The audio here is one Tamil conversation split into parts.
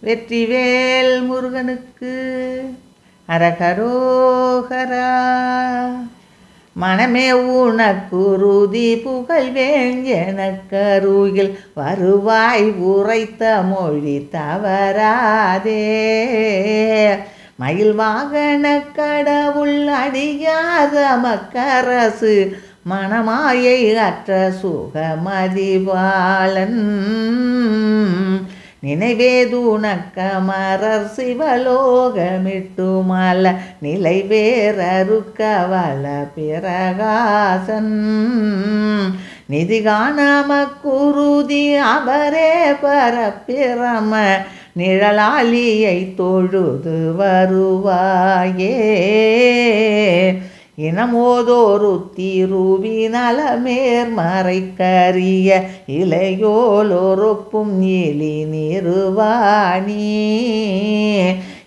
வெற்றிவேல் முருகனுக்கு அரகரோகரா. மனமே உனக்குருதி புகழ்வேன் எனக்கருகில் வருவாய் உரைத்த மொழி தவறாதே. மயில் வாகன கடவுள் அடியாத மக்கரசு மணமாயை அற்ற சுகமதிபாலன். நினைவேதுனக்கமரர் சிவலோகமிட்டுமல நிலைவேறருக்கவல பிரகாசன். நிதிகாணமக்குருதி அவரே பரப்பிரம நிழலாலியை தொழுது வருவாயே. இனமோதோருத்திருவி நலமேர்மறைக்கரிய இளையோலொருப்பும் இலி நிறுவாணி.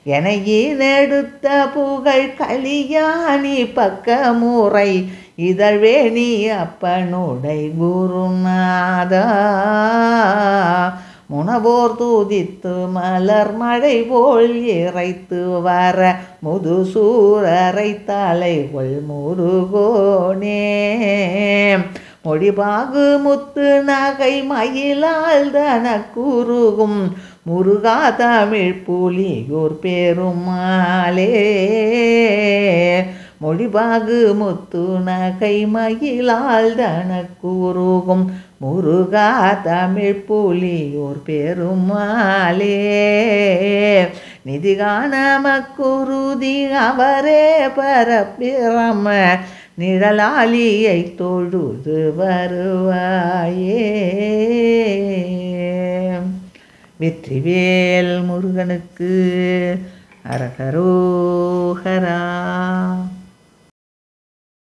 எனையினெடுத்த புகழ் கலியாணி பக்கமுறை இதழ்வேணி அப்பனுடை குருநாதா. முனவோர் தூதித்து மலர் மழை போல் இறைத்து வர முதுசூரரை தலைகொள் முருகோனே. மொழிபாகு முத்து நகை மயிலால் தன குருகும் முருகா தமிழ் புலியூர் பெருமாளே. மொழிபாகு முத்து நகை மயிலால் தன குருகும் முருகா தமிழ் புலியூர் பெருமாளே. நிதிகாணமக்குருதி அவரே பரப்பிரம நிழலாலியை தொழுது வருவாயே. வெற்றிவேல் முருகனுக்கு அரகரோகரா.